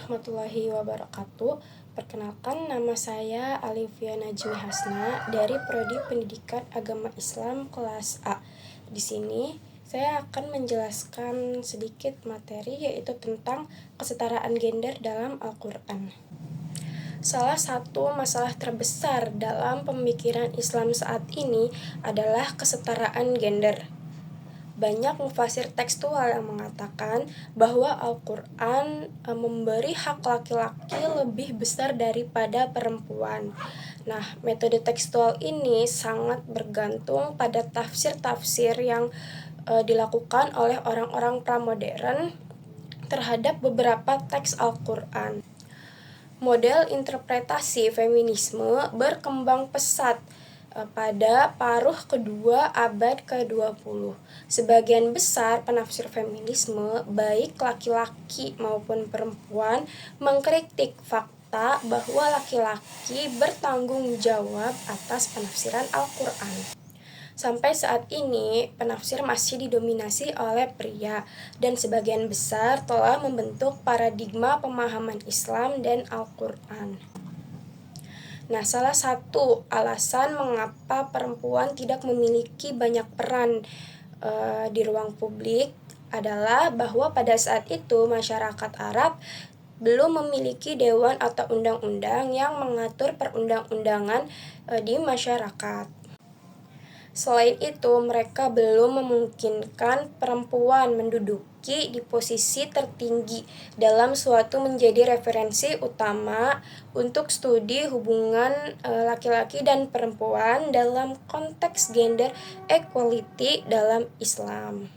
warahmatullahi wabarakatuh. Perkenalkan, nama saya Alivia Najmi Hasna dari Prodi Pendidikan Agama Islam kelas A. Di sini saya akan menjelaskan sedikit materi, yaitu tentang kesetaraan gender dalam Al-Quran. Salah satu masalah terbesar dalam pemikiran Islam saat ini adalah kesetaraan gender. Banyak mufasir tekstual yang mengatakan bahwa Al-Quran memberi hak laki-laki lebih besar daripada perempuan. Nah, metode tekstual ini sangat bergantung pada tafsir-tafsir yang dilakukan oleh orang-orang pramodern terhadap beberapa teks Al-Quran. Model interpretasi feminisme berkembang pesat pada paruh kedua abad ke-20. Sebagian besar penafsir feminisme, baik laki-laki maupun perempuan, mengkritik fakta bahwa laki-laki bertanggung jawab atas penafsiran Al-Quran. Sampai saat ini, penafsir masih didominasi oleh pria, dan sebagian besar telah membentuk paradigma pemahaman Islam dan Al-Quran. Nah, salah satu alasan mengapa perempuan tidak memiliki banyak peran di ruang publik adalah bahwa pada saat itu masyarakat Arab belum memiliki dewan atau undang-undang yang mengatur perundang-undangan di masyarakat. Selain itu, mereka belum memungkinkan perempuan menduduki di posisi tertinggi dalam suatu menjadi referensi utama untuk studi hubungan laki-laki dan perempuan dalam konteks gender equality dalam Islam.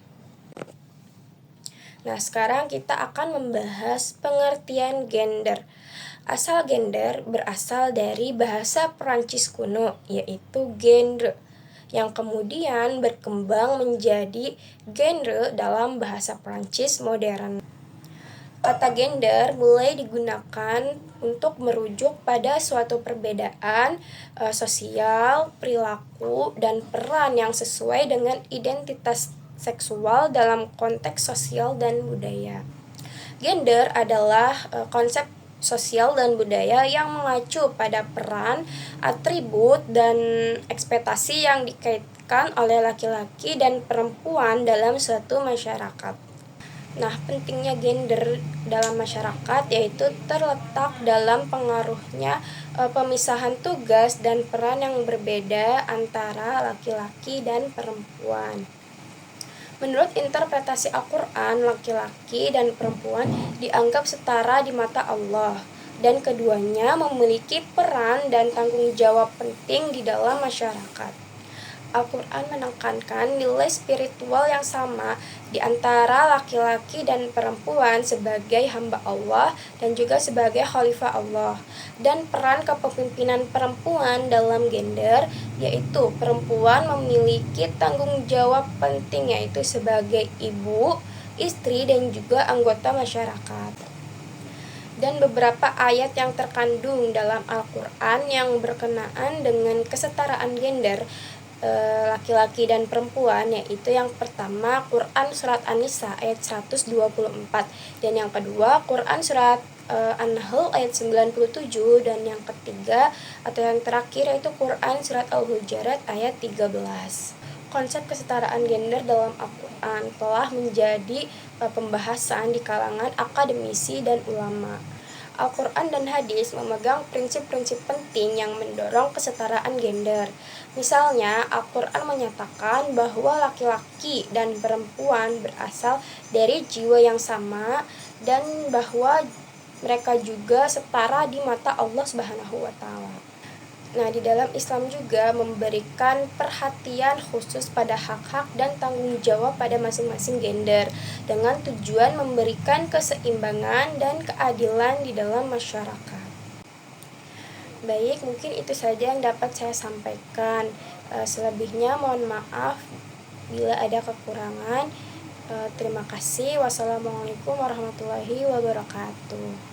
Nah, sekarang kita akan membahas pengertian gender. Asal gender berasal dari bahasa Perancis kuno, yaitu genre, yang kemudian berkembang menjadi genre dalam bahasa Prancis modern. Kata gender mulai digunakan untuk merujuk pada suatu perbedaan sosial, perilaku, dan peran yang sesuai dengan identitas seksual dalam konteks sosial dan budaya. Gender adalah konsep sosial dan budaya yang mengacu pada peran, atribut, dan ekspektasi yang dikaitkan oleh laki-laki dan perempuan dalam suatu masyarakat. Nah, pentingnya gender dalam masyarakat yaitu terletak dalam pengaruhnya pemisahan tugas dan peran yang berbeda antara laki-laki dan perempuan. Menurut interpretasi Al-Quran, laki-laki dan perempuan dianggap setara di mata Allah, dan keduanya memiliki peran dan tanggung jawab penting di dalam masyarakat. Al-Quran menekankan nilai spiritual yang sama di antara laki-laki dan perempuan sebagai hamba Allah dan juga sebagai khalifah Allah. Dan peran kepemimpinan perempuan dalam gender, yaitu perempuan memiliki tanggung jawab penting, yaitu sebagai ibu, istri, dan juga anggota masyarakat. Dan beberapa ayat yang terkandung dalam Al-Quran yang berkenaan dengan kesetaraan gender laki-laki dan perempuan, yaitu yang pertama Quran Surat An-Nisa ayat 124, dan yang kedua Quran Surat An-Nahl ayat 97, dan yang ketiga atau yang terakhir yaitu Quran Surat Al-Hujurat ayat 13. Konsep kesetaraan gender dalam Al-Quran telah menjadi pembahasan di kalangan akademisi dan ulama. Al-Quran dan hadis memegang prinsip-prinsip penting yang mendorong kesetaraan gender. Misalnya, Al-Quran menyatakan bahwa laki-laki dan perempuan berasal dari jiwa yang sama dan bahwa mereka juga setara di mata Allah Subhanahu wa Ta'ala. Nah, di dalam Islam juga memberikan perhatian khusus pada hak-hak dan tanggung jawab pada masing-masing gender dengan tujuan memberikan keseimbangan dan keadilan di dalam masyarakat. Baik, mungkin itu saja yang dapat saya sampaikan. Selebihnya mohon maaf bila ada kekurangan. Terima kasih. Wassalamualaikum warahmatullahi wabarakatuh.